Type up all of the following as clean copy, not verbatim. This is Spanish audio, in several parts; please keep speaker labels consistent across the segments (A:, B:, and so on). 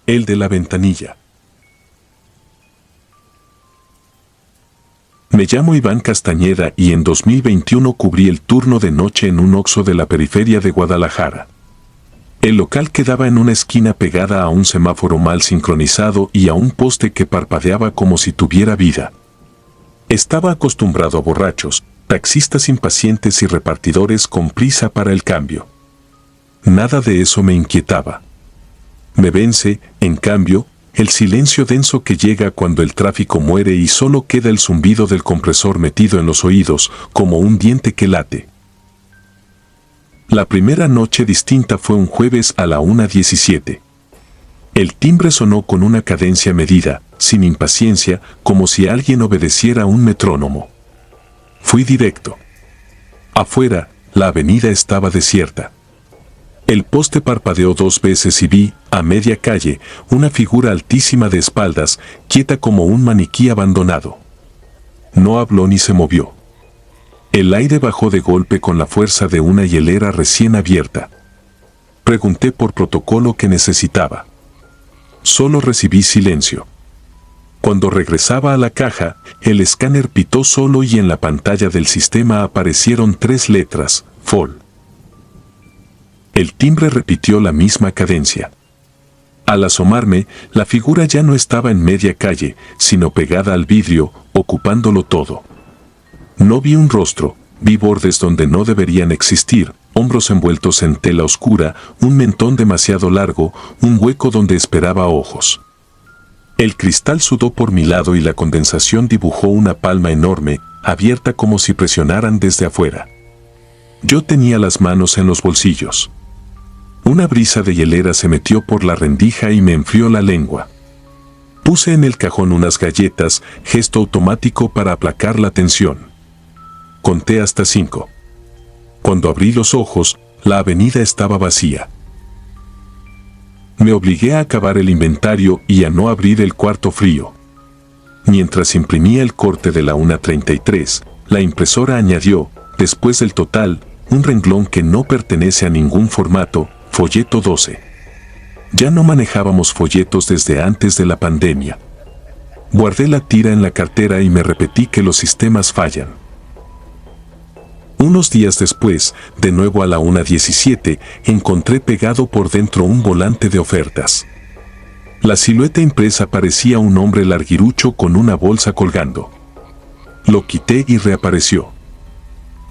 A: El de la ventanilla. Me llamo Iván Castañeda y en 2021 cubrí el turno de noche en un Oxxo de la periferia de Guadalajara. El local quedaba en una esquina pegada a un semáforo mal sincronizado y a un poste que parpadeaba como si tuviera vida. Estaba acostumbrado a borrachos, taxistas impacientes y repartidores con prisa para el cambio. Nada de eso me inquietaba. Me vence, en cambio, el silencio denso que llega cuando el tráfico muere y solo queda el zumbido del compresor metido en los oídos, como un diente que late. La primera noche distinta fue un jueves a la 1:17. El timbre sonó con una cadencia medida, sin impaciencia, como si alguien obedeciera a un metrónomo. Fui directo. Afuera, la avenida estaba desierta. El poste parpadeó 2 veces y vi, a media calle, una figura altísima de espaldas, quieta como un maniquí abandonado. No habló ni se movió. El aire bajó de golpe con la fuerza de una hielera recién abierta. Pregunté por protocolo que necesitaba. Solo recibí silencio. Cuando regresaba a la caja, el escáner pitó solo y en la pantalla del sistema aparecieron 3 letras, FOL. El timbre repitió la misma cadencia. Al asomarme, la figura ya no estaba en media calle, sino pegada al vidrio, ocupándolo todo. No vi un rostro, vi bordes donde no deberían existir, hombros envueltos en tela oscura, un mentón demasiado largo, un hueco donde esperaba ojos. El cristal sudó por mi lado y la condensación dibujó una palma enorme, abierta como si presionaran desde afuera. Yo tenía las manos en los bolsillos. Una brisa de hielera se metió por la rendija y me enfrió la lengua. Puse en el cajón unas galletas, gesto automático para aplacar la tensión. Conté hasta 5. Cuando abrí los ojos, la avenida estaba vacía. Me obligué a acabar el inventario y a no abrir el cuarto frío. Mientras imprimía el corte de la 1:33, la impresora añadió, después del total, un renglón que no pertenece a ningún formato, folleto 12. Ya no manejábamos folletos desde antes de la pandemia. Guardé la tira en la cartera y me repetí que los sistemas fallan. Unos días después, de nuevo a la 1:17, encontré pegado por dentro un volante de ofertas. La silueta impresa parecía un hombre larguirucho con una bolsa colgando. Lo quité y reapareció.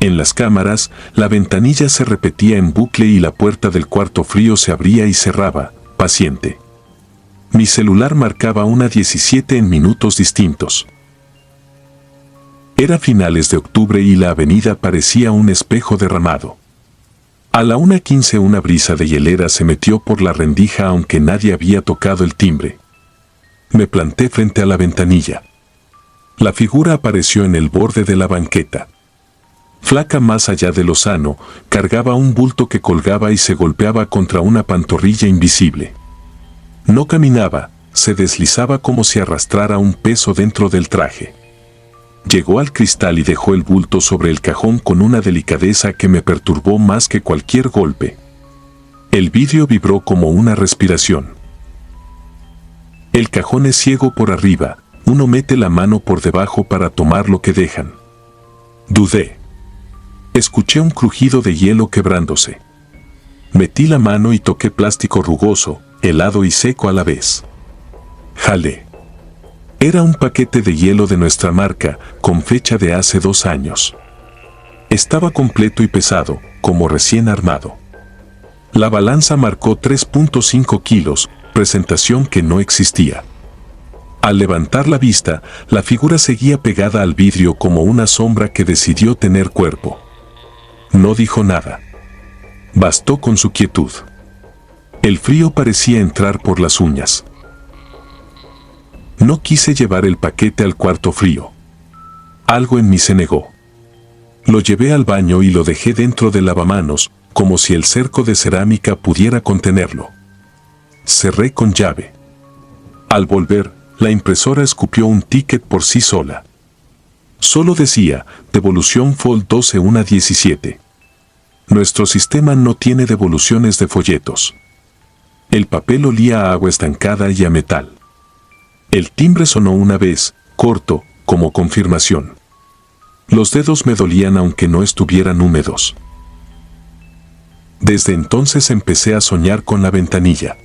A: En las cámaras, la ventanilla se repetía en bucle y la puerta del cuarto frío se abría y cerraba, paciente. Mi celular marcaba 1:17 en minutos distintos. Era finales de octubre y la avenida parecía un espejo derramado. A la 1:15 una brisa de hielera se metió por la rendija aunque nadie había tocado el timbre. Me planté frente a la ventanilla. La figura apareció en el borde de la banqueta. Flaca más allá de lo sano, cargaba un bulto que colgaba y se golpeaba contra una pantorrilla invisible. No caminaba, se deslizaba como si arrastrara un peso dentro del traje. Llegó al cristal y dejó el bulto sobre el cajón con una delicadeza que me perturbó más que cualquier golpe. El vidrio vibró como una respiración. El cajón es ciego por arriba, uno mete la mano por debajo para tomar lo que dejan. Dudé. Escuché un crujido de hielo quebrándose. Metí la mano y toqué plástico rugoso, helado y seco a la vez. Jalé. Era un paquete de hielo de nuestra marca, con fecha de hace 2 años. Estaba completo y pesado, como recién armado. La balanza marcó 3.5 kilos, presentación que no existía. Al levantar la vista, la figura seguía pegada al vidrio como una sombra que decidió tener cuerpo. No dijo nada. Bastó con su quietud. El frío parecía entrar por las uñas. No quise llevar el paquete al cuarto frío. Algo en mí se negó. Lo llevé al baño y lo dejé dentro del lavamanos, como si el cerco de cerámica pudiera contenerlo. Cerré con llave. Al volver, la impresora escupió un ticket por sí sola. Solo decía, devolución FOL 12/1/17. Nuestro sistema no tiene devoluciones de folletos. El papel olía a agua estancada y a metal. El timbre sonó una vez, corto, como confirmación. Los dedos me dolían aunque no estuvieran húmedos. Desde entonces empecé a soñar con la ventanilla.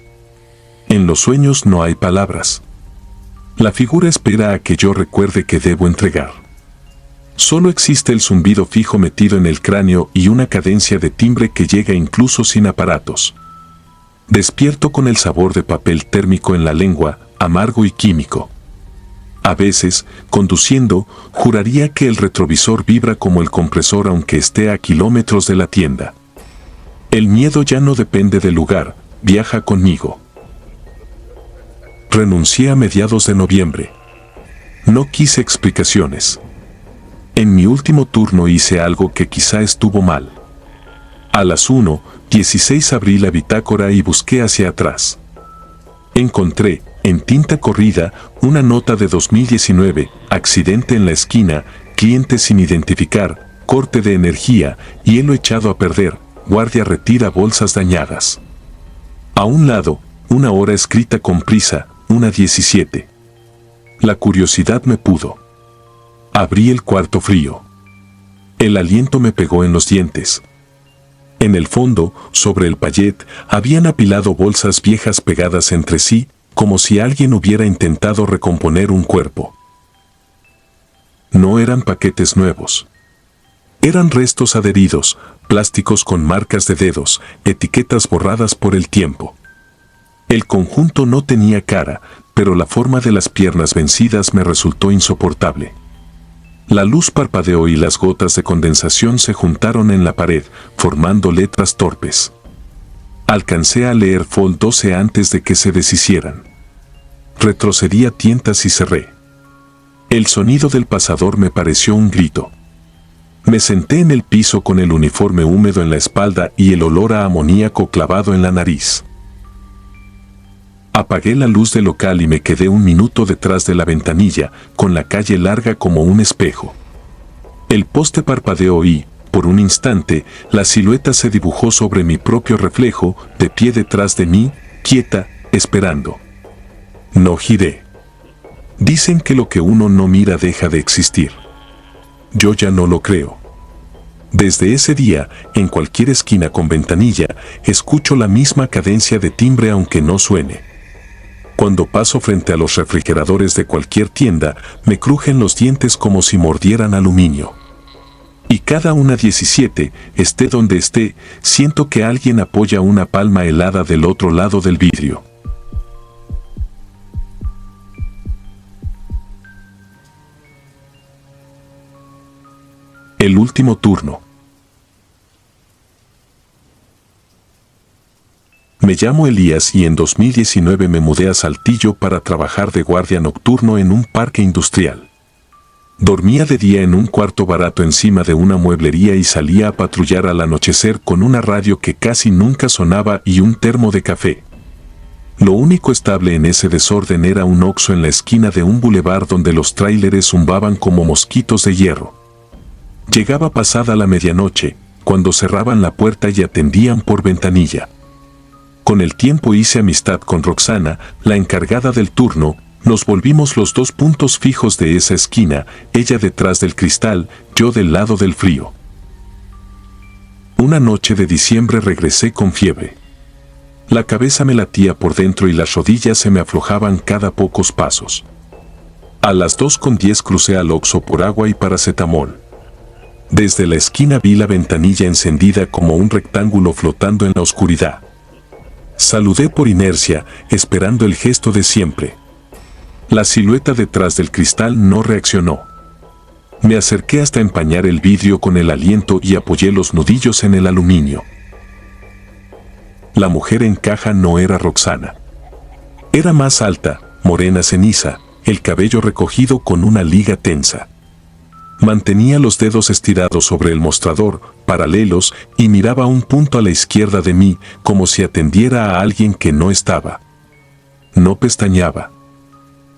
A: En los sueños no hay palabras. La figura espera a que yo recuerde que debo entregar. Solo existe el zumbido fijo metido en el cráneo y una cadencia de timbre que llega incluso sin aparatos. Despierto con el sabor de papel térmico en la lengua, amargo y químico. A veces, conduciendo, juraría que el retrovisor vibra como el compresor aunque esté a kilómetros de la tienda. El miedo ya no depende del lugar, viaja conmigo. Renuncié a mediados de noviembre. No quise explicaciones. En mi último turno hice algo que quizá estuvo mal. A las 1:16 abrí la bitácora y busqué hacia atrás. Encontré, en tinta corrida, una nota de 2019, accidente en la esquina, cliente sin identificar, corte de energía, hielo echado a perder, guardia retira bolsas dañadas. A un lado, una hora escrita con prisa, 1:17. La curiosidad me pudo. Abrí el cuarto frío. El aliento me pegó en los dientes. En el fondo, sobre el payet, habían apilado bolsas viejas pegadas entre sí, como si alguien hubiera intentado recomponer un cuerpo. No eran paquetes nuevos. Eran restos adheridos, plásticos con marcas de dedos, etiquetas borradas por el tiempo. El conjunto no tenía cara, pero la forma de las piernas vencidas me resultó insoportable. La luz parpadeó y las gotas de condensación se juntaron en la pared, formando letras torpes. Alcancé a leer Fold 12 antes de que se deshicieran. Retrocedí a tientas y cerré. El sonido del pasador me pareció un grito. Me senté en el piso con el uniforme húmedo en la espalda y el olor a amoníaco clavado en la nariz. Apagué la luz del local y me quedé un minuto detrás de la ventanilla, con la calle larga como un espejo. El poste parpadeó y, por un instante, la silueta se dibujó sobre mi propio reflejo, de pie detrás de mí, quieta, esperando. No giré. Dicen que lo que uno no mira deja de existir. Yo ya no lo creo. Desde ese día, en cualquier esquina con ventanilla, escucho la misma cadencia de timbre aunque no suene. Cuando paso frente a los refrigeradores de cualquier tienda, me crujen los dientes como si mordieran aluminio. Y cada 1:17, esté donde esté, siento que alguien apoya una palma helada del otro lado del vidrio. El último turno. Me llamo Elías y en 2019 me mudé a Saltillo para trabajar de guardia nocturno en un parque industrial. Dormía de día en un cuarto barato encima de una mueblería y salía a patrullar al anochecer con una radio que casi nunca sonaba y un termo de café. Lo único estable en ese desorden era un Oxxo en la esquina de un bulevar donde los tráileres zumbaban como mosquitos de hierro. Llegaba pasada la medianoche, cuando cerraban la puerta y atendían por ventanilla. Con el tiempo hice amistad con Roxana, la encargada del turno, nos volvimos los dos puntos fijos de esa esquina, ella detrás del cristal, yo del lado del frío. Una noche de diciembre regresé con fiebre. La cabeza me latía por dentro y las rodillas se me aflojaban cada pocos pasos. A las 2:10 crucé al Oxxo por agua y paracetamol. Desde la esquina vi la ventanilla encendida como un rectángulo flotando en la oscuridad. Saludé por inercia, esperando el gesto de siempre. La silueta detrás del cristal no reaccionó. Me acerqué hasta empañar el vidrio con el aliento y apoyé los nudillos en el aluminio. La mujer en caja no era Roxana. Era más alta, morena ceniza, el cabello recogido con una liga tensa. Mantenía los dedos estirados sobre el mostrador, paralelos, y miraba a un punto a la izquierda de mí, como si atendiera a alguien que no estaba. No pestañeaba.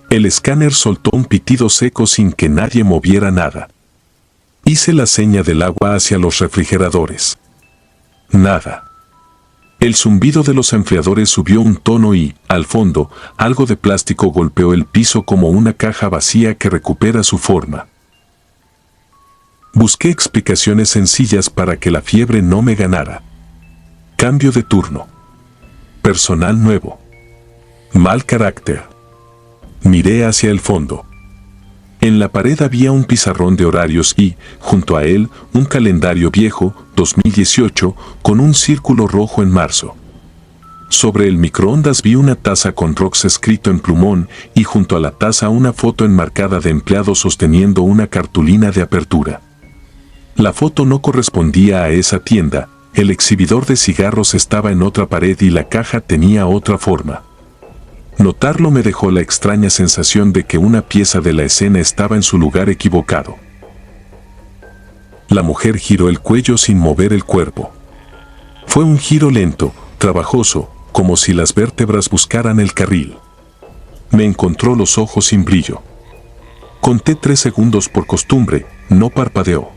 A: El escáner soltó un pitido seco sin que nadie moviera nada. Hice la seña del agua hacia los refrigeradores. Nada. El zumbido de los enfriadores subió un tono y, al fondo, algo de plástico golpeó el piso como una caja vacía que recupera su forma. Busqué explicaciones sencillas para que la fiebre no me ganara. Cambio de turno. Personal nuevo. Mal carácter. Miré hacia el fondo. En la pared había un pizarrón de horarios y, junto a él, un calendario viejo, 2018, con un círculo rojo en marzo. Sobre el microondas vi una taza con Rox escrito en plumón y junto a la taza una foto enmarcada de empleado sosteniendo una cartulina de apertura. La foto no correspondía a esa tienda, el exhibidor de cigarros estaba en otra pared y la caja tenía otra forma. Notarlo me dejó la extraña sensación de que una pieza de la escena estaba en su lugar equivocado. La mujer giró el cuello sin mover el cuerpo. Fue un giro lento, trabajoso, como si las vértebras buscaran el carril. Me encontró los ojos sin brillo. Conté 3 segundos por costumbre, no parpadeó.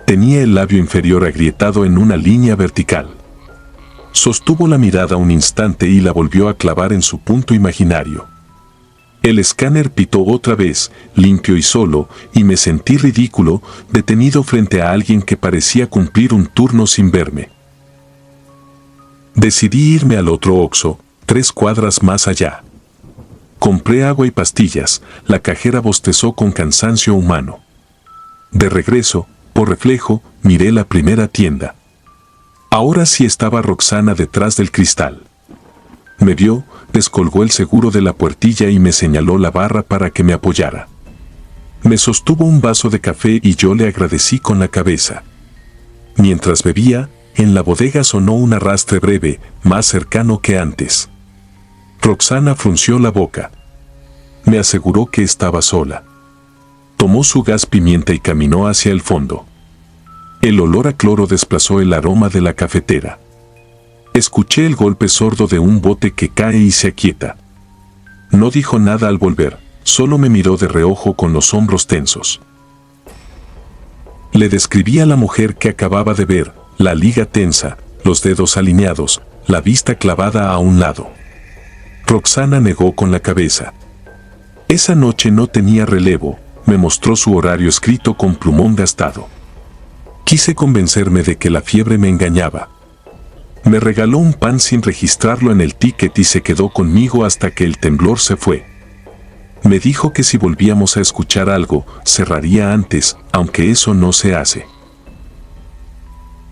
A: Tenía el labio inferior agrietado en una línea vertical. Sostuvo la mirada un instante y la volvió a clavar en su punto imaginario. El escáner pitó otra vez, limpio y solo, y me sentí ridículo, detenido frente a alguien que parecía cumplir un turno sin verme. Decidí irme al otro Oxxo, 3 cuadras más allá. Compré agua y pastillas, la cajera bostezó con cansancio humano. De regreso, por reflejo, miré la primera tienda. Ahora sí estaba Roxana detrás del cristal. Me vio, descolgó el seguro de la puertilla y me señaló la barra para que me apoyara. Me sostuvo un vaso de café y yo le agradecí con la cabeza. Mientras bebía, en la bodega sonó un arrastre breve, más cercano que antes. Roxana frunció la boca. Me aseguró que estaba sola. Tomó su gas pimienta y caminó hacia el fondo. El olor a cloro desplazó el aroma de la cafetera. Escuché el golpe sordo de un bote que cae y se aquieta. No dijo nada al volver, solo me miró de reojo con los hombros tensos. Le describí a la mujer que acababa de ver, la liga tensa, los dedos alineados, la vista clavada a un lado. Roxana negó con la cabeza. Esa noche no tenía relevo, me mostró su horario escrito con plumón gastado. Quise convencerme de que la fiebre me engañaba. Me regaló un pan sin registrarlo en el ticket y se quedó conmigo hasta que el temblor se fue. Me dijo que si volvíamos a escuchar algo, cerraría antes, aunque eso no se hace.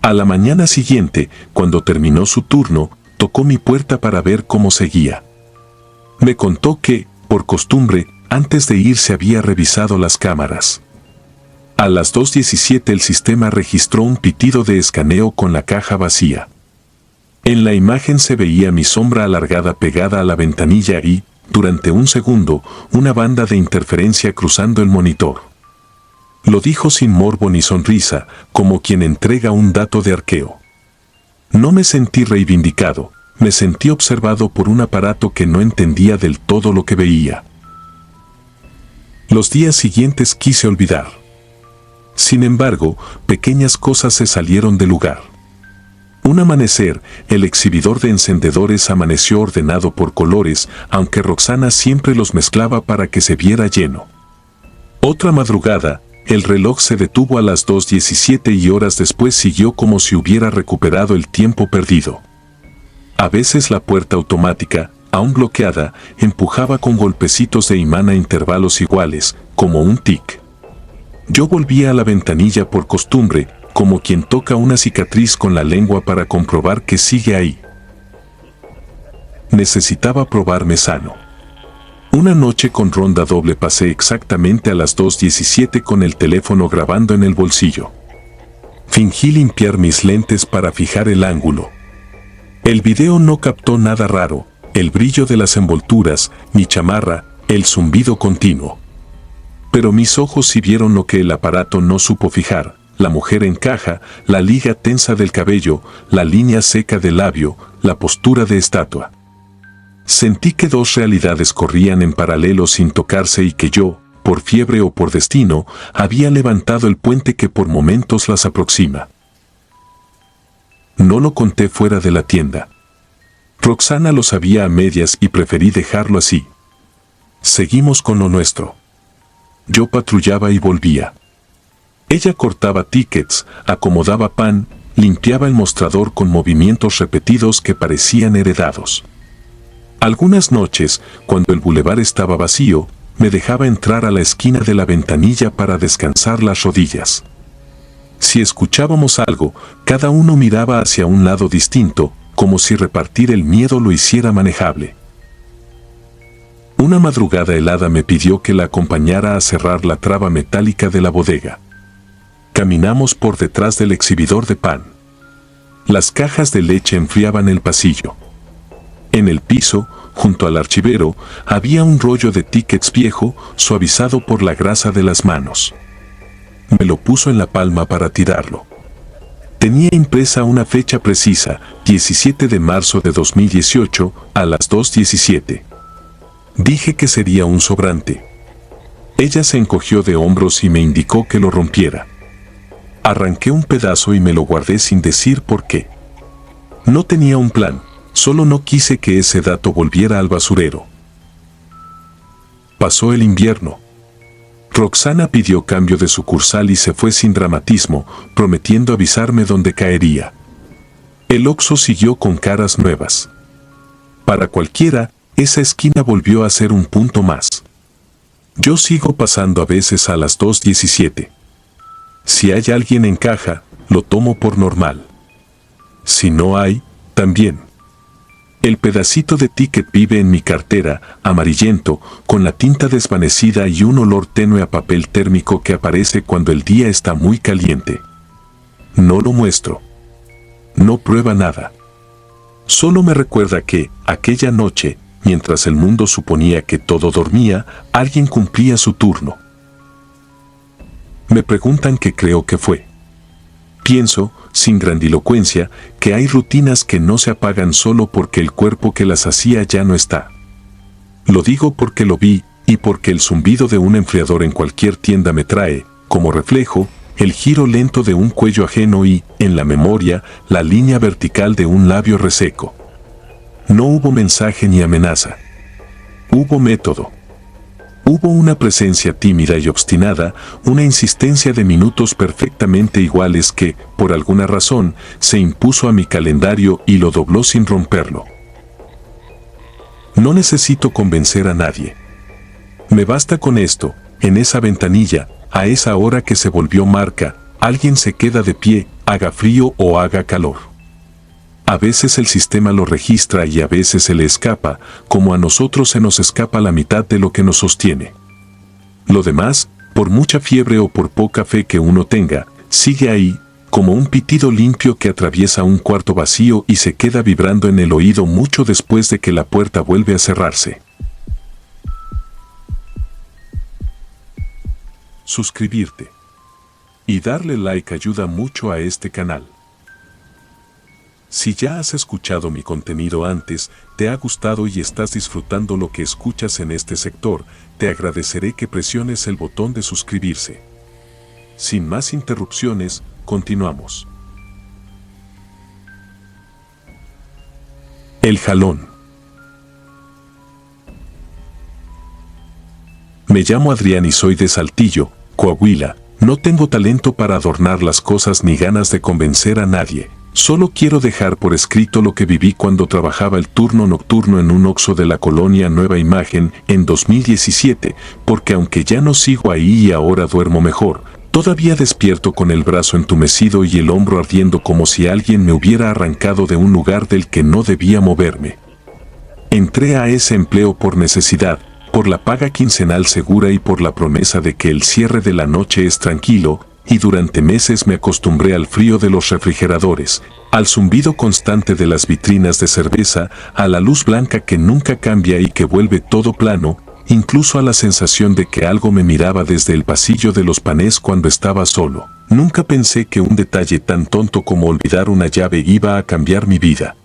A: A la mañana siguiente, cuando terminó su turno, tocó mi puerta para ver cómo seguía. Me contó que, por costumbre, antes de irse había revisado las cámaras. A las 2:17 el sistema registró un pitido de escaneo con la caja vacía. En la imagen se veía mi sombra alargada pegada a la ventanilla y, durante un segundo, una banda de interferencia cruzando el monitor. Lo dijo sin morbo ni sonrisa, como quien entrega un dato de arqueo. No me sentí reivindicado, me sentí observado por un aparato que no entendía del todo lo que veía. Los días siguientes quise olvidar. Sin embargo, pequeñas cosas se salieron del lugar. Un amanecer, el exhibidor de encendedores amaneció ordenado por colores, aunque Roxana siempre los mezclaba para que se viera lleno. Otra madrugada, el reloj se detuvo a las 2:17 y horas después siguió como si hubiera recuperado el tiempo perdido. A veces la puerta automática, aún bloqueada, empujaba con golpecitos de imán a intervalos iguales, como un tic. Yo volvía a la ventanilla por costumbre, como quien toca una cicatriz con la lengua para comprobar que sigue ahí. Necesitaba probarme sano. Una noche con ronda doble pasé exactamente a las 2:17 con el teléfono grabando en el bolsillo. Fingí limpiar mis lentes para fijar el ángulo. El video no captó nada raro, el brillo de las envolturas, mi chamarra, el zumbido continuo. Pero mis ojos sí vieron lo que el aparato no supo fijar, la mujer en caja, la liga tensa del cabello, la línea seca del labio, la postura de estatua. Sentí que 2 realidades corrían en paralelo sin tocarse y que yo, por fiebre o por destino, había levantado el puente que por momentos las aproxima. No lo conté fuera de la tienda. Roxana lo sabía a medias y preferí dejarlo así. Seguimos con lo nuestro. Yo patrullaba y volvía. Ella cortaba tickets, acomodaba pan, limpiaba el mostrador con movimientos repetidos que parecían heredados. Algunas noches, cuando el bulevar estaba vacío, me dejaba entrar a la esquina de la ventanilla para descansar las rodillas. Si escuchábamos algo, cada uno miraba hacia un lado distinto, como si repartir el miedo lo hiciera manejable. Una madrugada helada me pidió que la acompañara a cerrar la traba metálica de la bodega. Caminamos por detrás del exhibidor de pan. Las cajas de leche enfriaban el pasillo. En el piso, junto al archivero, había un rollo de tickets viejo, suavizado por la grasa de las manos. Me lo puso en la palma para tirarlo. Tenía impresa una fecha precisa, 17 de marzo de 2018, a las 2:17. Dije que sería un sobrante. Ella se encogió de hombros y me indicó que lo rompiera. Arranqué un pedazo y me lo guardé sin decir por qué. No tenía un plan, solo no quise que ese dato volviera al basurero. Pasó el invierno. Roxana pidió cambio de sucursal y se fue sin dramatismo, prometiendo avisarme dónde caería. El Oxxo siguió con caras nuevas. Para cualquiera, esa esquina volvió a ser un punto más. Yo sigo pasando a veces a las 2:17. Si hay alguien en caja, lo tomo por normal. Si no hay, también. El pedacito de ticket vive en mi cartera, amarillento, con la tinta desvanecida y un olor tenue a papel térmico que aparece cuando el día está muy caliente. No lo muestro. No prueba nada. Solo me recuerda que, aquella noche, mientras el mundo suponía que todo dormía, alguien cumplía su turno. Me preguntan qué creo que fue. Pienso, sin grandilocuencia, que hay rutinas que no se apagan solo porque el cuerpo que las hacía ya no está. Lo digo porque lo vi y porque el zumbido de un enfriador en cualquier tienda me trae, como reflejo, el giro lento de un cuello ajeno y, en la memoria, la línea vertical de un labio reseco. No hubo mensaje ni amenaza. Hubo método. Hubo una presencia tímida y obstinada, una insistencia de minutos perfectamente iguales que, por alguna razón, se impuso a mi calendario y lo dobló sin romperlo. No necesito convencer a nadie. Me basta con esto, en esa ventanilla, a esa hora que se volvió marca, alguien se queda de pie, haga frío o haga calor. A veces el sistema lo registra y a veces se le escapa, como a nosotros se nos escapa la mitad de lo que nos sostiene. Lo demás, por mucha fiebre o por poca fe que uno tenga, sigue ahí, como un pitido limpio que atraviesa un cuarto vacío y se queda vibrando en el oído mucho después de que la puerta vuelve a cerrarse. Suscribirte y darle like ayuda mucho a este canal. Si ya has escuchado mi contenido antes, te ha gustado y estás disfrutando lo que escuchas en este sector, te agradeceré que presiones el botón de suscribirse. Sin más interrupciones, continuamos. El jalón. Me llamo Adrián y soy de Saltillo, Coahuila. No tengo talento para adornar las cosas ni ganas de convencer a nadie. Solo quiero dejar por escrito lo que viví cuando trabajaba el turno nocturno en un Oxxo de la colonia Nueva Imagen en 2017, porque aunque ya no sigo ahí y ahora duermo mejor, todavía despierto con el brazo entumecido y el hombro ardiendo como si alguien me hubiera arrancado de un lugar del que no debía moverme. Entré a ese empleo por necesidad, por la paga quincenal segura y por la promesa de que el cierre de la noche es tranquilo, y durante meses me acostumbré al frío de los refrigeradores, al zumbido constante de las vitrinas de cerveza, a la luz blanca que nunca cambia y que vuelve todo plano, incluso a la sensación de que algo me miraba desde el pasillo de los panés cuando estaba solo. Nunca pensé que un detalle tan tonto como olvidar una llave iba a cambiar mi vida.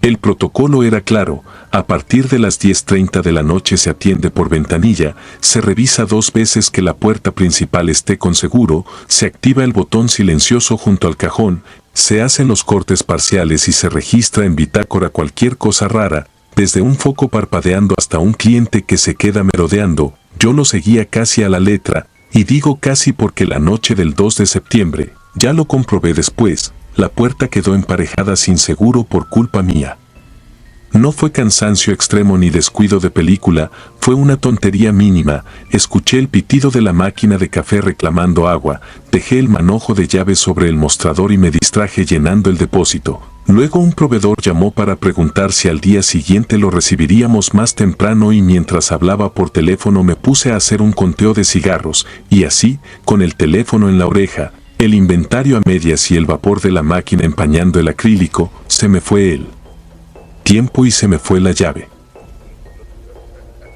A: El protocolo era claro: a partir de las 10:30 de la noche se atiende por ventanilla, se revisa 2 veces que la puerta principal esté con seguro, se activa el botón silencioso junto al cajón, se hacen los cortes parciales y se registra en bitácora cualquier cosa rara, desde un foco parpadeando hasta un cliente que se queda merodeando. Yo lo seguía casi a la letra, y digo casi porque la noche del 2 de septiembre, ya lo comprobé después, la puerta quedó emparejada sin seguro por culpa mía. No fue cansancio extremo ni descuido de película, fue una tontería mínima. Escuché el pitido de la máquina de café reclamando agua, dejé el manojo de llaves sobre el mostrador y me distraje llenando el depósito. Luego un proveedor llamó para preguntar si al día siguiente lo recibiríamos más temprano, y mientras hablaba por teléfono me puse a hacer un conteo de cigarros, y así, con el teléfono en la oreja, el inventario a medias y el vapor de la máquina empañando el acrílico, se me fue el tiempo y se me fue la llave.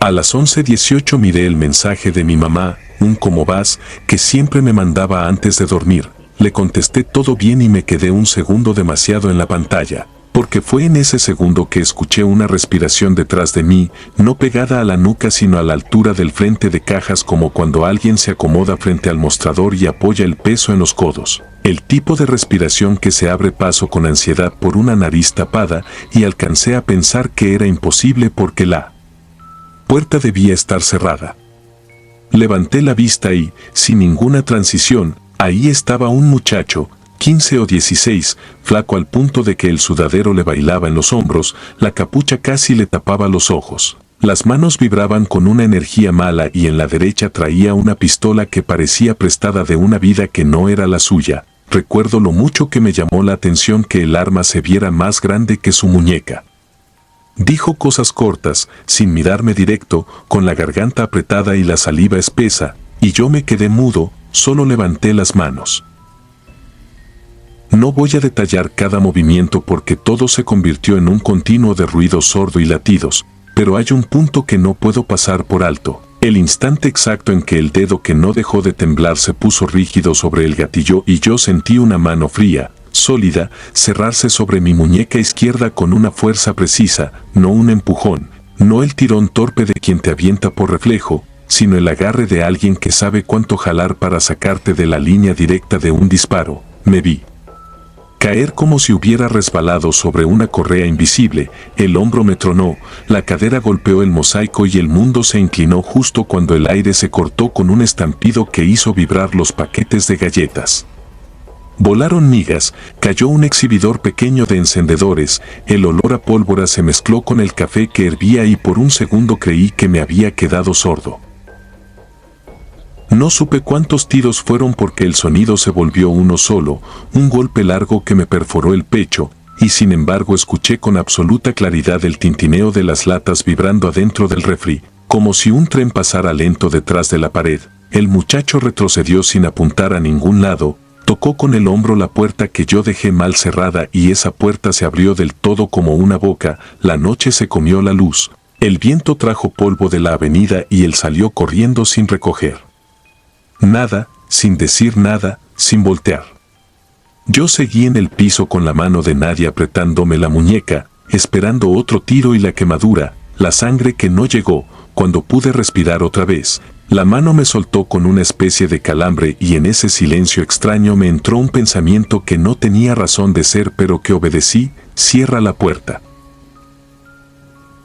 A: A las 11:18 miré el mensaje de mi mamá, un "¿Cómo vas?", que siempre me mandaba antes de dormir. Le contesté todo bien y me quedé un segundo demasiado en la pantalla, porque fue en ese segundo que escuché una respiración detrás de mí, no pegada a la nuca sino a la altura del frente de cajas, como cuando alguien se acomoda frente al mostrador y apoya el peso en los codos. El tipo de respiración que se abre paso con ansiedad por una nariz tapada, y alcancé a pensar que era imposible porque la puerta debía estar cerrada. Levanté la vista y, sin ninguna transición, ahí estaba un muchacho, 15 o 16, flaco al punto de que el sudadero le bailaba en los hombros, la capucha casi le tapaba los ojos. Las manos vibraban con una energía mala y en la derecha traía una pistola que parecía prestada de una vida que no era la suya. Recuerdo lo mucho que me llamó la atención que el arma se viera más grande que su muñeca. Dijo cosas cortas, sin mirarme directo, con la garganta apretada y la saliva espesa, y yo me quedé mudo, solo levanté las manos. No voy a detallar cada movimiento porque todo se convirtió en un continuo de ruido sordo y latidos, pero hay un punto que no puedo pasar por alto: el instante exacto en que el dedo que no dejó de temblar se puso rígido sobre el gatillo y yo sentí una mano fría, sólida, cerrarse sobre mi muñeca izquierda con una fuerza precisa, no un empujón, no el tirón torpe de quien te avienta por reflejo, sino el agarre de alguien que sabe cuánto jalar para sacarte de la línea directa de un disparo. Me vi caer como si hubiera resbalado sobre una correa invisible, el hombro me tronó, la cadera golpeó el mosaico y el mundo se inclinó justo cuando el aire se cortó con un estampido que hizo vibrar los paquetes de galletas. Volaron migas, cayó un exhibidor pequeño de encendedores, el olor a pólvora se mezcló con el café que hervía y por un segundo creí que me había quedado sordo. No supe cuántos tiros fueron porque el sonido se volvió uno solo, un golpe largo que me perforó el pecho, y sin embargo escuché con absoluta claridad el tintineo de las latas vibrando adentro del refri, como si un tren pasara lento detrás de la pared. El muchacho retrocedió sin apuntar a ningún lado, tocó con el hombro la puerta que yo dejé mal cerrada y esa puerta se abrió del todo como una boca. La noche se comió la luz, el viento trajo polvo de la avenida y él salió corriendo sin recoger nada, sin decir nada, sin voltear. Yo seguí en el piso con la mano de Nadia apretándome la muñeca, esperando otro tiro y la quemadura, la sangre que no llegó. Cuando pude respirar otra vez, la mano me soltó con una especie de calambre y en ese silencio extraño me entró un pensamiento que no tenía razón de ser pero que obedecí: cierra la puerta.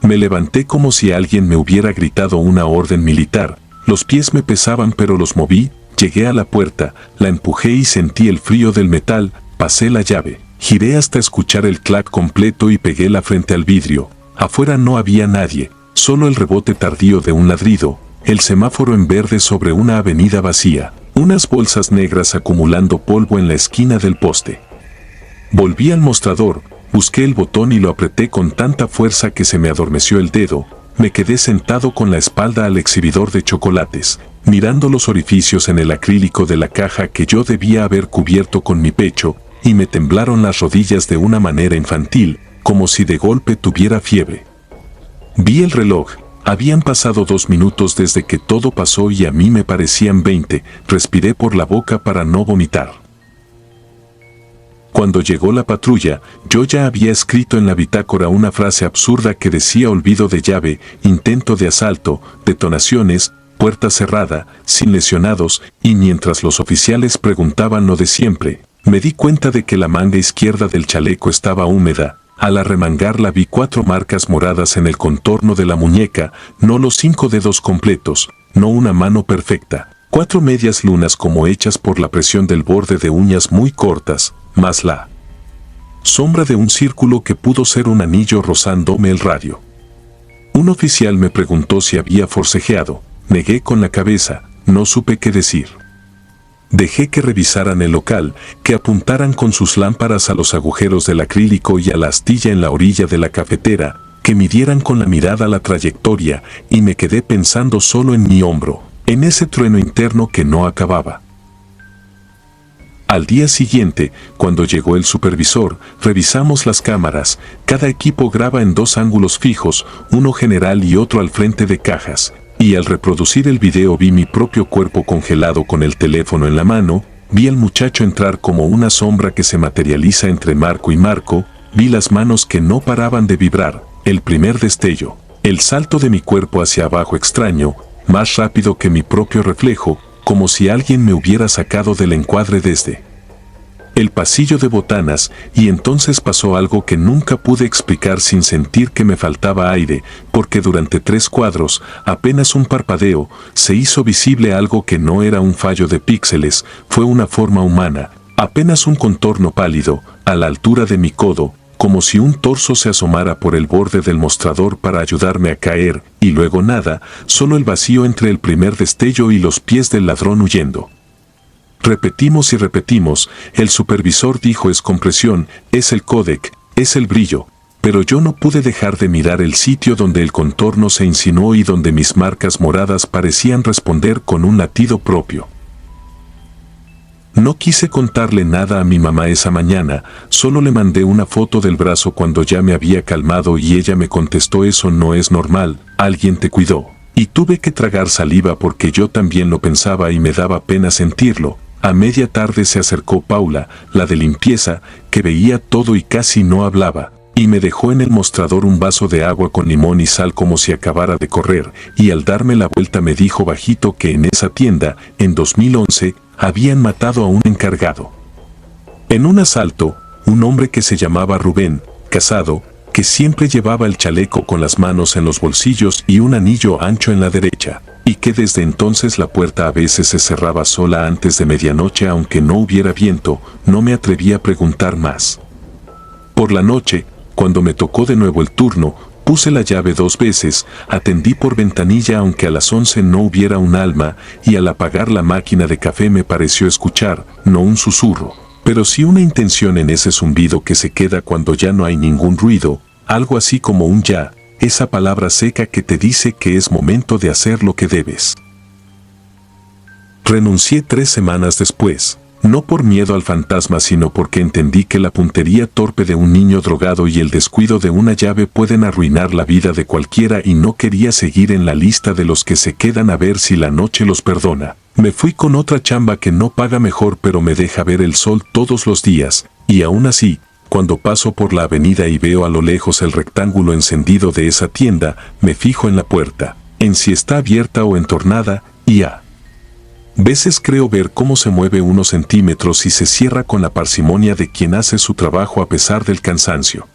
A: Me levanté como si alguien me hubiera gritado una orden militar. Los pies me pesaban pero los moví, llegué a la puerta, la empujé y sentí el frío del metal, pasé la llave, giré hasta escuchar el clac completo y pegué la frente al vidrio. Afuera no había nadie, solo el rebote tardío de un ladrido, el semáforo en verde sobre una avenida vacía, unas bolsas negras acumulando polvo en la esquina del poste. Volví al mostrador, busqué el botón y lo apreté con tanta fuerza que se me adormeció el dedo. Me quedé sentado con la espalda al exhibidor de chocolates, mirando los orificios en el acrílico de la caja que yo debía haber cubierto con mi pecho, y me temblaron las rodillas de una manera infantil, como si de golpe tuviera fiebre. Vi el reloj, habían pasado 2 minutos desde que todo pasó y a mí me parecían 20, respiré por la boca para no vomitar. Cuando llegó la patrulla, yo ya había escrito en la bitácora una frase absurda que decía olvido de llave, intento de asalto, detonaciones, puerta cerrada, sin lesionados, y mientras los oficiales preguntaban lo de siempre, me di cuenta de que la manga izquierda del chaleco estaba húmeda. Al arremangarla vi 4 marcas moradas en el contorno de la muñeca, no los 5 dedos completos, no una mano perfecta. 4 medias lunas como hechas por la presión del borde de uñas muy cortas, más la sombra de un círculo que pudo ser un anillo rozándome el radio. Un oficial me preguntó si había forcejeado. Negué con la cabeza, no supe qué decir. Dejé que revisaran el local, que apuntaran con sus lámparas a los agujeros del acrílico y a la astilla en la orilla de la cafetera, que midieran con la mirada la trayectoria, y me quedé pensando solo en mi hombro, en ese trueno interno que no acababa. Al día siguiente, cuando llegó el supervisor, revisamos las cámaras. Cada equipo graba en 2 ángulos fijos, uno general y otro al frente de cajas. Y al reproducir el video vi mi propio cuerpo congelado con el teléfono en la mano, vi al muchacho entrar como una sombra que se materializa entre marco y marco, vi las manos que no paraban de vibrar, el primer destello, el salto de mi cuerpo hacia abajo extraño, más rápido que mi propio reflejo, como si alguien me hubiera sacado del encuadre desde el pasillo de botanas, y entonces pasó algo que nunca pude explicar sin sentir que me faltaba aire, porque durante 3 cuadros, apenas un parpadeo, se hizo visible algo que no era un fallo de píxeles, fue una forma humana, apenas un contorno pálido, a la altura de mi codo, como si un torso se asomara por el borde del mostrador para ayudarme a caer, y luego nada, solo el vacío entre el primer destello y los pies del ladrón huyendo. Repetimos y repetimos, el supervisor dijo es compresión, es el códec, es el brillo, pero yo no pude dejar de mirar el sitio donde el contorno se insinuó y donde mis marcas moradas parecían responder con un latido propio. No quise contarle nada a mi mamá esa mañana, solo le mandé una foto del brazo cuando ya me había calmado y ella me contestó eso no es normal, alguien te cuidó. Y tuve que tragar saliva porque yo también lo pensaba y me daba pena sentirlo. A media tarde se acercó Paula, la de limpieza, que veía todo y casi no hablaba, y me dejó en el mostrador un vaso de agua con limón y sal como si acabara de correr, y al darme la vuelta me dijo bajito que en esa tienda, en 2011, habían matado a un encargado. En un asalto, un hombre que se llamaba Rubén, casado, que siempre llevaba el chaleco con las manos en los bolsillos y un anillo ancho en la derecha, y que desde entonces la puerta a veces se cerraba sola antes de medianoche aunque no hubiera viento, no me atreví a preguntar más. Por la noche, cuando me tocó de nuevo el turno, puse la llave 2 veces, atendí por ventanilla aunque a las 11 no hubiera un alma, y al apagar la máquina de café me pareció escuchar, no un susurro, pero sí una intención en ese zumbido que se queda cuando ya no hay ningún ruido, algo así como un ya, esa palabra seca que te dice que es momento de hacer lo que debes. Renuncié 3 semanas después, no por miedo al fantasma sino porque entendí que la puntería torpe de un niño drogado y el descuido de una llave pueden arruinar la vida de cualquiera y no quería seguir en la lista de los que se quedan a ver si la noche los perdona. Me fui con otra chamba que no paga mejor pero me deja ver el sol todos los días, y aún así, cuando paso por la avenida y veo a lo lejos el rectángulo encendido de esa tienda, me fijo en la puerta, en si está abierta o entornada, y a veces creo ver cómo se mueve unos centímetros y se cierra con la parsimonia de quien hace su trabajo a pesar del cansancio.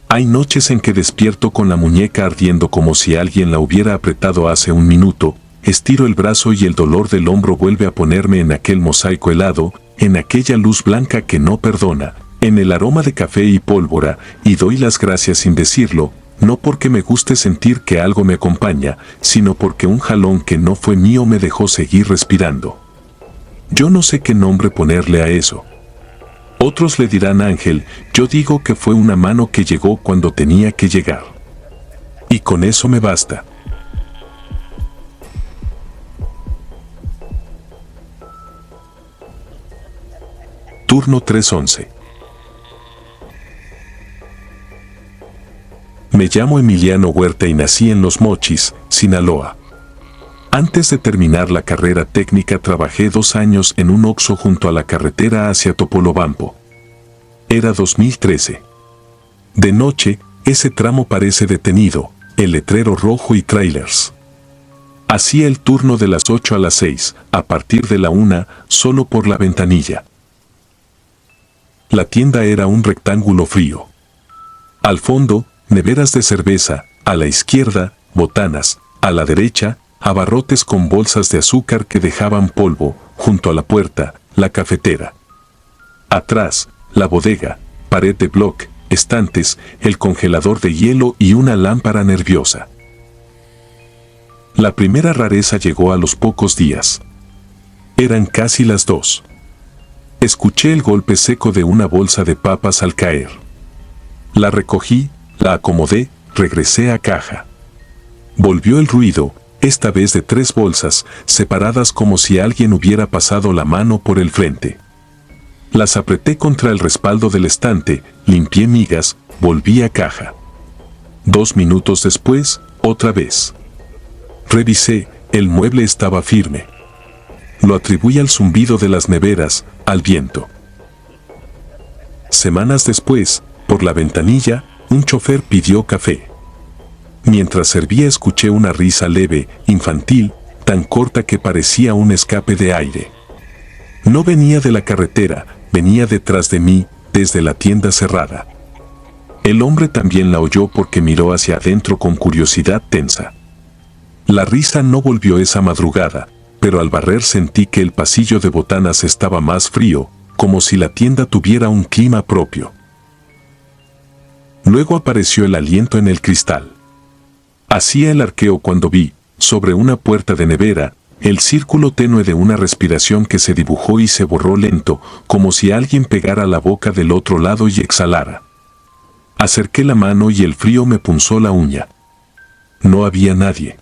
A: Hay noches en que despierto con la muñeca ardiendo como si alguien la hubiera apretado hace un minuto, estiro el brazo y el dolor del hombro vuelve a ponerme en aquel mosaico helado, en aquella luz blanca que no perdona, en el aroma de café y pólvora, y doy las gracias sin decirlo, no porque me guste sentir que algo me acompaña, sino porque un jalón que no fue mío me dejó seguir respirando. Yo no sé qué nombre ponerle a eso. Otros le dirán ángel, yo digo que fue una mano que llegó cuando tenía que llegar. Y con eso me basta. Turno 311. Me llamo Emiliano Huerta y nací en Los Mochis, Sinaloa. Antes de terminar la carrera técnica trabajé 2 años en un Oxxo junto a la carretera hacia Topolobampo. Era 2013. De noche, ese tramo parece detenido, el letrero rojo y trailers. Hacía el turno de las 8 a las 6, a partir de la 1, solo por la ventanilla. La tienda era un rectángulo frío. Al fondo, neveras de cerveza, a la izquierda, botanas, a la derecha, abarrotes con bolsas de azúcar que dejaban polvo, junto a la puerta, la cafetera. Atrás, la bodega, pared de bloc, estantes, el congelador de hielo y una lámpara nerviosa. La primera rareza llegó a los pocos días. Eran casi las 2. Escuché el golpe seco de una bolsa de papas al caer. La recogí, la acomodé, regresé a caja. Volvió el ruido, esta vez de 3 bolsas, separadas como si alguien hubiera pasado la mano por el frente. Las apreté contra el respaldo del estante, limpié migas, volví a caja. 2 minutos después, otra vez. Revisé, el mueble estaba firme. Lo atribuí al zumbido de las neveras, al viento. Semanas después, por la ventanilla, un chofer pidió café. Mientras servía escuché una risa leve, infantil, tan corta que parecía un escape de aire. No venía de la carretera, venía detrás de mí, desde la tienda cerrada. El hombre también la oyó porque miró hacia adentro con curiosidad tensa. La risa no volvió esa madrugada, pero al barrer sentí que el pasillo de botanas estaba más frío, como si la tienda tuviera un clima propio. Luego apareció el aliento en el cristal. Hacía el arqueo cuando vi, sobre una puerta de nevera, el círculo tenue de una respiración que se dibujó y se borró lento, como si alguien pegara la boca del otro lado y exhalara. Acerqué la mano y el frío me punzó la uña. No había nadie.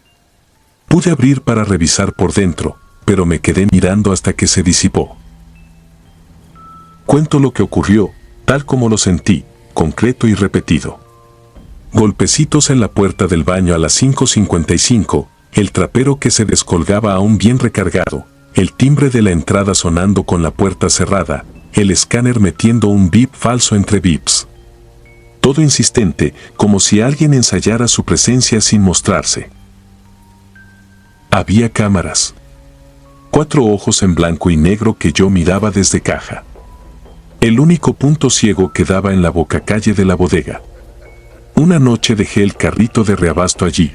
A: Pude abrir para revisar por dentro, pero me quedé mirando hasta que se disipó. Cuento lo que ocurrió, tal como lo sentí, concreto y repetido. Golpecitos en la puerta del baño a las 5:55, el trapero que se descolgaba aún bien recargado, el timbre de la entrada sonando con la puerta cerrada, el escáner metiendo un bip falso entre bips. Todo insistente, como si alguien ensayara su presencia sin mostrarse. Había cámaras. 4 ojos en blanco y negro que yo miraba desde caja. El único punto ciego quedaba en la bocacalle de la bodega. Una noche dejé el carrito de reabasto allí.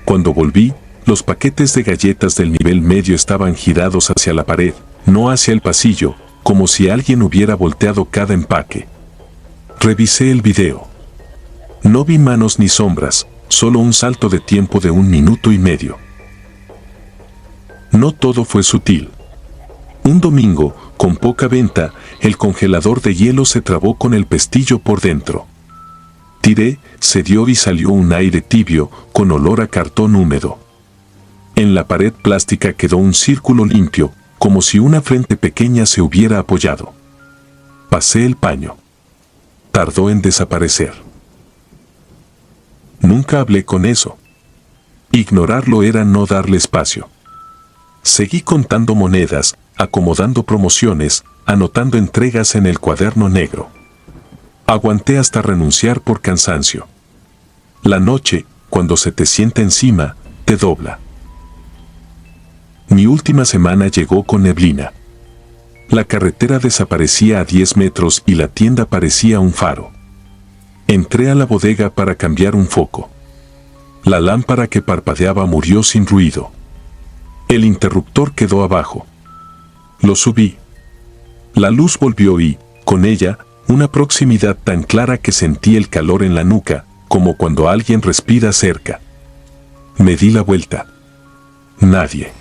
A: Cuando volví, los paquetes de galletas del nivel medio estaban girados hacia la pared, no hacia el pasillo, como si alguien hubiera volteado cada empaque. Revisé el video. No vi manos ni sombras, solo un salto de tiempo de 1 minuto y medio. No todo fue sutil. Un domingo, con poca venta, el congelador de hielo se trabó con el pestillo por dentro. Tiré, se dio y salió un aire tibio, con olor a cartón húmedo. En la pared plástica quedó un círculo limpio, como si una frente pequeña se hubiera apoyado. Pasé el paño. Tardó en desaparecer. Nunca hablé con eso. Ignorarlo era no darle espacio. Seguí contando monedas, acomodando promociones, anotando entregas en el cuaderno negro. Aguanté hasta renunciar por cansancio. La noche, cuando se te sienta encima, te dobla. Mi última semana llegó con neblina. La carretera desaparecía a 10 metros y la tienda parecía un faro. Entré a la bodega para cambiar un foco. La lámpara que parpadeaba murió sin ruido. El interruptor quedó abajo. Lo subí. La luz volvió y, con ella, una proximidad tan clara que sentí el calor en la nuca, como cuando alguien respira cerca. Me di la vuelta. Nadie.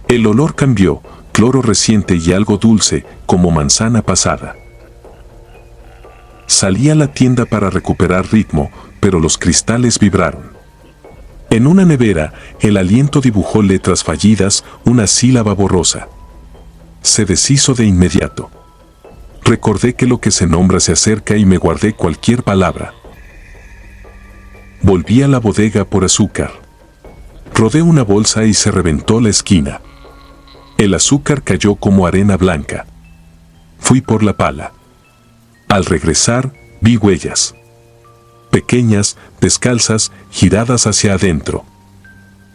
A: El olor cambió, cloro reciente y algo dulce, como manzana pasada. Salí a la tienda para recuperar ritmo, pero los cristales vibraron. En una nevera, el aliento dibujó letras fallidas, una sílaba borrosa. Se deshizo de inmediato. Recordé que lo que se nombra se acerca y me guardé cualquier palabra. Volví a la bodega por azúcar. Rodé una bolsa y se reventó la esquina. El azúcar cayó como arena blanca. Fui por la pala. Al regresar, vi huellas. Pequeñas, descalzas, giradas hacia adentro.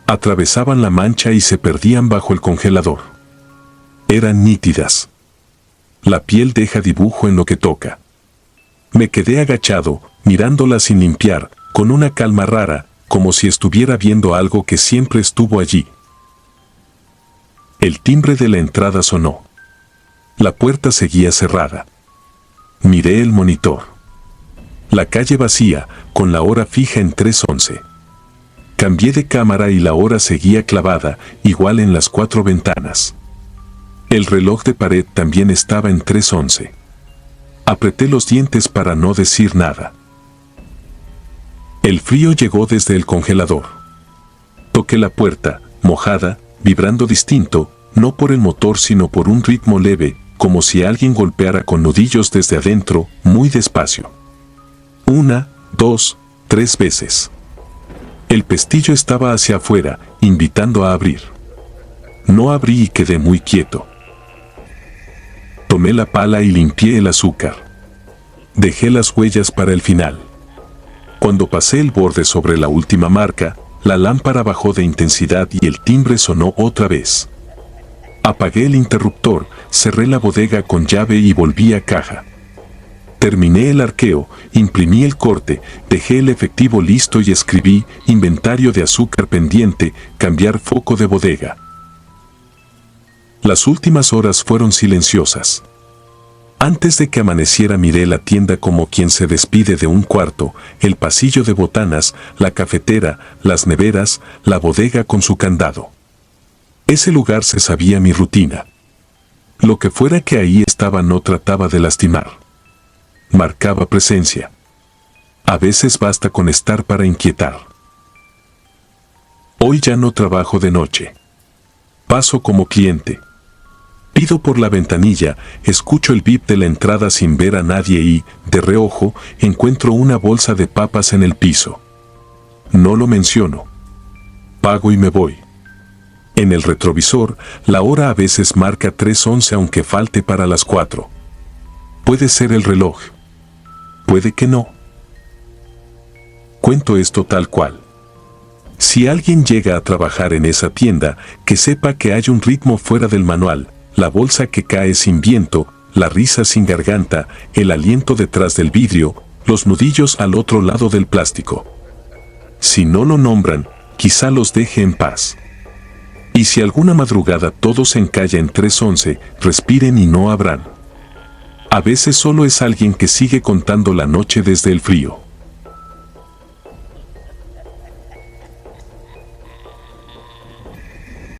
A: Atravesaban la mancha y se perdían bajo el congelador. Eran nítidas. La piel deja dibujo en lo que toca. Me quedé agachado, mirándola sin limpiar, con una calma rara, como si estuviera viendo algo que siempre estuvo allí. El timbre de la entrada sonó. La puerta seguía cerrada. Miré el monitor. La calle vacía, con la hora fija en 3:11. Cambié de cámara y la hora seguía clavada, igual en las 4 ventanas. El reloj de pared también estaba en 3:11. Apreté los dientes para no decir nada. El frío llegó desde el congelador. Toqué la puerta, mojada, vibrando distinto, no por el motor sino por un ritmo leve, como si alguien golpeara con nudillos desde adentro, muy despacio. 1, 2, 3 veces. El pestillo estaba hacia afuera, invitando a abrir. No abrí y quedé muy quieto. Tomé la pala y limpié el azúcar. Dejé las huellas para el final. Cuando pasé el borde sobre la última marca, la lámpara bajó de intensidad y el timbre sonó otra vez. Apagué el interruptor, cerré la bodega con llave y volví a caja. Terminé el arqueo, imprimí el corte, dejé el efectivo listo y escribí: inventario de azúcar pendiente, cambiar foco de bodega. Las últimas horas fueron silenciosas. Antes de que amaneciera miré la tienda como quien se despide de un cuarto, el pasillo de botanas, la cafetera, las neveras, la bodega con su candado. Ese lugar se sabía mi rutina. Lo que fuera que ahí estaba no trataba de lastimar. Marcaba presencia. A veces basta con estar para inquietar. Hoy ya no trabajo de noche. Paso como cliente. Pido por la ventanilla, escucho el bip de la entrada sin ver a nadie y, de reojo, encuentro una bolsa de papas en el piso. No lo menciono. Pago y me voy. En el retrovisor, la hora a veces marca 3:11 aunque falte para las 4. Puede ser el reloj. Puede que no. Cuento esto tal cual. Si alguien llega a trabajar en esa tienda, que sepa que hay un ritmo fuera del manual, la bolsa que cae sin viento, la risa sin garganta, el aliento detrás del vidrio, los nudillos al otro lado del plástico. Si no lo nombran, quizá los deje en paz. Y si alguna madrugada todo se encalla en 3:11, respiren y no habrán. A veces solo es alguien que sigue contando la noche desde el frío.